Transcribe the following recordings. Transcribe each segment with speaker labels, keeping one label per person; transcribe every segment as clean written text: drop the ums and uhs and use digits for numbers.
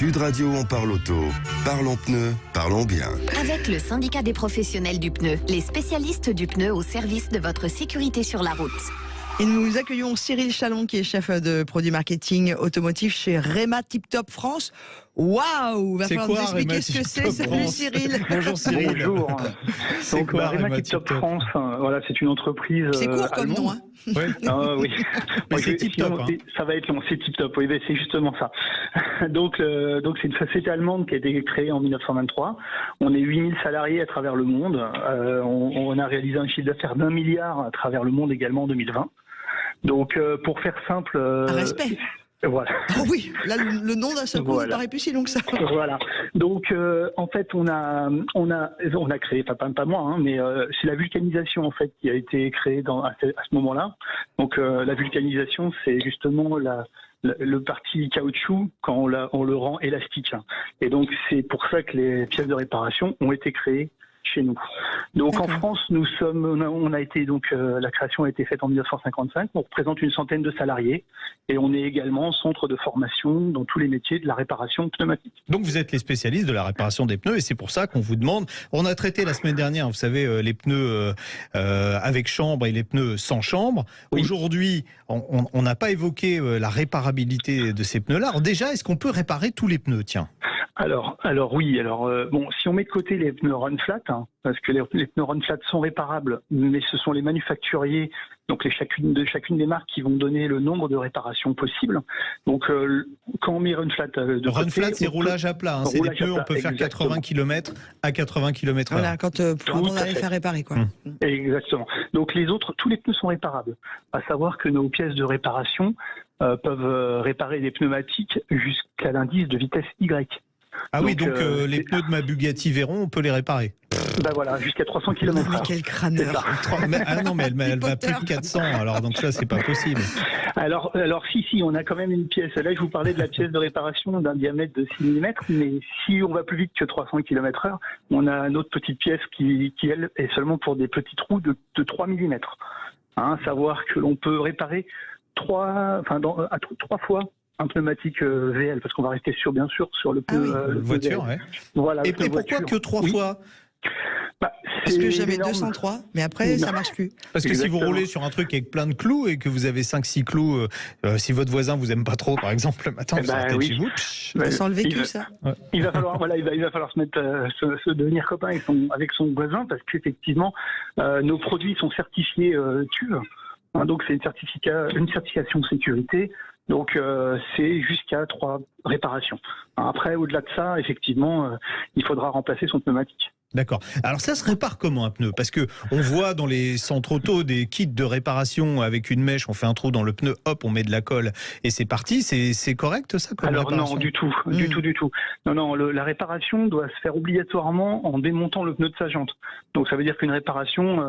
Speaker 1: Sud Radio, on parle auto. Parlons pneus, parlons bien.
Speaker 2: Avec le syndicat des professionnels du pneu, les spécialistes du pneu au service de votre sécurité sur la route.
Speaker 3: Et nous accueillons Cyril Chalon, qui est chef de produit marketing automotif chez Réma Tip Top France. Waouh! Va falloir nous expliquer ce que c'est. Salut Cyril.
Speaker 4: Bonjour Cyril.
Speaker 5: Bonjour.
Speaker 4: C'est quoi
Speaker 5: Réma Tip Top France, voilà, c'est une entreprise.
Speaker 3: C'est court comme
Speaker 5: allemande.
Speaker 3: nom, hein?
Speaker 4: Ouais.
Speaker 5: Ah, oui.
Speaker 4: Mais c'est Tip Top. Hein.
Speaker 5: Ça va être long, c'est Tip Top, oui, c'est justement ça. Donc c'est une société allemande qui a été créée en 1923. On est 8000 salariés à travers le monde. On a réalisé un chiffre d'affaires d'1 milliard à travers le monde également en 2020. Donc, pour faire simple...
Speaker 3: Un respect.
Speaker 5: Voilà.
Speaker 3: Oh oui, là, le nom d'un seul coup ne paraît plus si long que ça.
Speaker 5: Voilà. Donc, en fait, on a créé, pas moi, hein, mais c'est la vulcanisation, en fait, qui a été créée à ce moment-là. Donc, la vulcanisation, c'est justement le parti caoutchouc quand on le rend élastique. Et donc, c'est pour ça que les pièces de réparation ont été créées chez nous. Donc en France, la création a été faite en 1955. On représente une centaine de salariés et on est également centre de formation dans tous les métiers de la réparation pneumatique.
Speaker 4: Donc vous êtes les spécialistes de la réparation des pneus et c'est pour ça qu'on vous demande. On a traité la semaine dernière, vous savez, les pneus avec chambre et les pneus sans chambre. Oui. Aujourd'hui, on n'a pas évoqué la réparabilité de ces pneus-là. Alors déjà, est-ce qu'on peut réparer tous les pneus? Tiens.
Speaker 5: Alors oui. Si on met de côté les pneus run flat, hein, parce que les pneus run flat sont réparables, mais ce sont les manufacturiers, donc chacune des marques qui vont donner le nombre de réparations possibles. Donc quand on met run flat de
Speaker 4: run
Speaker 5: côté,
Speaker 4: flat, c'est roulage à plat. Hein, c'est des pneus, on peut faire 80 km à 80 km/h.
Speaker 3: Voilà, quand on allait faire réparer, quoi.
Speaker 5: Exactement. Donc tous les pneus sont réparables. À savoir que nos pièces de réparation peuvent réparer des pneumatiques jusqu'à l'indice de vitesse Y.
Speaker 4: Ah donc, oui, donc les pneus de ma Bugatti Veyron, on peut les réparer.
Speaker 5: Ben voilà, jusqu'à 300 km/h.
Speaker 3: Mais quel crâneur.
Speaker 4: Mais elle va plus de 400, alors donc ça, c'est pas possible.
Speaker 5: Alors si, on a quand même une pièce. Là, je vous parlais de la pièce de réparation d'un diamètre de 6 mm, mais si on va plus vite que 300 km/h, on a une autre petite pièce qui elle, est seulement pour des petits trous de 3 mm. Savoir que l'on peut réparer 3 fois un pneumatique VL, parce qu'on va rester bien sûr sur le pneu
Speaker 4: voiture. Ouais.
Speaker 5: Voilà,
Speaker 4: et pourquoi que 3 fois?
Speaker 3: Parce que j'avais 203, mais après ça marche plus.
Speaker 4: Parce que Exactement. Si vous roulez sur un truc avec plein de clous et que vous avez 5-6 clous, si votre voisin vous aime pas trop, par exemple, le matin, vous sortez de chez vous.
Speaker 3: Sans le vécu, ça.
Speaker 5: Il va falloir se devenir copain avec son voisin, parce qu'effectivement, nos produits sont certifiés TÜV. Donc c'est une certification de sécurité. Donc c'est jusqu'à 3 réparations. Après, au-delà de ça, effectivement, il faudra remplacer son pneumatique.
Speaker 4: D'accord. Alors ça se répare comment un pneu? Parce que on voit dans les centres auto des kits de réparation avec une mèche, on fait un trou dans le pneu, hop, on met de la colle et c'est parti. C'est correct ça comme
Speaker 5: Alors
Speaker 4: réparation?
Speaker 5: Non, du tout. Non, la réparation doit se faire obligatoirement en démontant le pneu de sa jante. Donc ça veut dire qu'une réparation,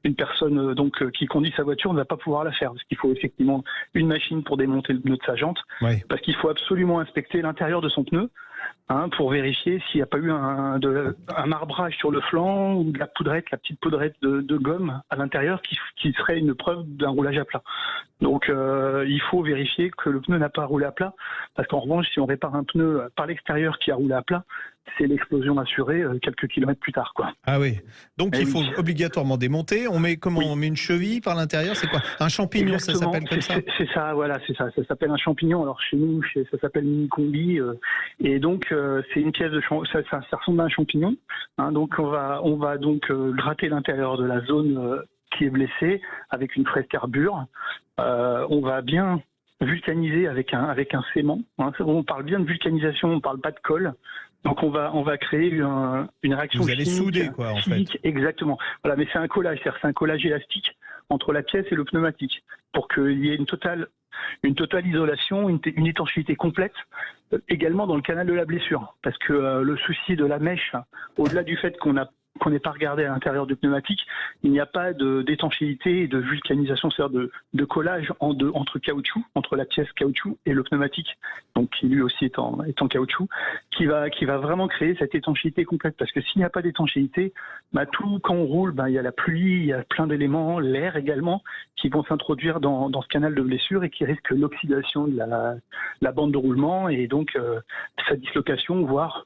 Speaker 5: une personne qui conduit sa voiture ne va pas pouvoir la faire, parce qu'il faut effectivement une machine pour démonter le pneu de sa jante, oui. Parce qu'il faut absolument inspecter l'intérieur de son pneu. Pour vérifier s'il n'y a pas eu un marbrage sur le flanc ou de la petite poudrette de gomme à l'intérieur qui serait une preuve d'un roulage à plat. Donc il faut vérifier que le pneu n'a pas roulé à plat, parce qu'en revanche, si on répare un pneu par l'extérieur qui a roulé à plat, c'est l'explosion assurée quelques kilomètres plus tard, quoi.
Speaker 4: Ah oui. Donc il faut obligatoirement démonter. On met On met une cheville par l'intérieur. C'est quoi? Un champignon?
Speaker 5: Exactement.
Speaker 4: Ça s'appelle comme ça?
Speaker 5: C'est ça, voilà, c'est ça. Ça s'appelle un champignon. Alors chez nous, ça s'appelle mini combi. Et donc c'est une pièce de ça ressemble à un champignon. Donc on va donc gratter l'intérieur de la zone qui est blessée avec une fraise carbure. On va bien vulcaniser avec un sément. On parle bien de vulcanisation, on parle pas de colle. Donc on va créer une réaction
Speaker 4: Vous allez
Speaker 5: chimique,
Speaker 4: souder, quoi, en fait.
Speaker 5: Exactement. Voilà, mais c'est un collage, c'est un collage élastique entre la pièce et le pneumatique, pour qu'il y ait une totale isolation, une étanchéité complète, également dans le canal de la blessure. Parce que le souci de la mèche, au-delà du fait qu'on a qu'on n'ait pas regardé à l'intérieur du pneumatique, il n'y a pas d'étanchéité et de vulcanisation, c'est-à-dire de collage entre caoutchouc, entre la pièce caoutchouc et le pneumatique, donc qui lui aussi est en caoutchouc, qui va vraiment créer cette étanchéité complète. Parce que s'il n'y a pas d'étanchéité, tout quand on roule, il y a la pluie, il y a plein d'éléments, l'air également, qui vont s'introduire dans ce canal de blessure et qui risquent l'oxydation de la bande de roulement et donc sa dislocation, voire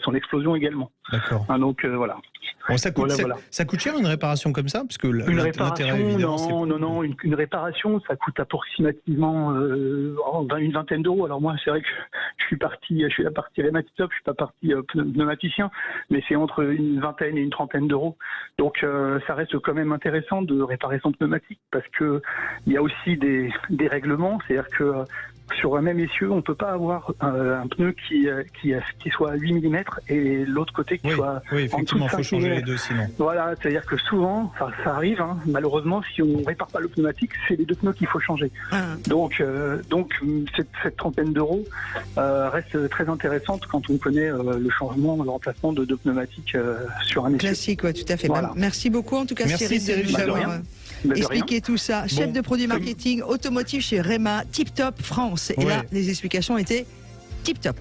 Speaker 5: son explosion également.
Speaker 4: D'accord.
Speaker 5: Donc voilà.
Speaker 4: Bon, ça coûte cher une réparation comme ça, parce que
Speaker 5: une réparation, ça coûte approximativement une vingtaine d'euros. Alors moi, c'est vrai que je suis la partie Réma Tip-Top, je suis pas partie pneumaticien, mais c'est entre une vingtaine et une trentaine d'euros. Donc ça reste quand même intéressant de réparer son pneumatique, parce que il y a aussi des règlements, c'est-à-dire que sur un même essieu, on ne peut pas avoir un pneu qui soit à 8 mm et l'autre côté qui soit en dessous de 5 mm. Il faut changer les deux sinon. Voilà, c'est-à-dire que souvent, ça arrive, malheureusement, si on ne répare pas le pneumatique, c'est les deux pneus qu'il faut changer. Donc cette trentaine d'euros reste très intéressante quand on connaît le changement, le remplacement de deux pneumatiques sur un essieu.
Speaker 3: Classique, oui, tout à fait.
Speaker 5: Voilà.
Speaker 3: Merci beaucoup, en tout cas,
Speaker 4: Cyril,
Speaker 3: d'avoir expliqué tout ça. Chef de produit marketing automotive chez Réma Tip-Top France. Et là, les explications étaient tip-top.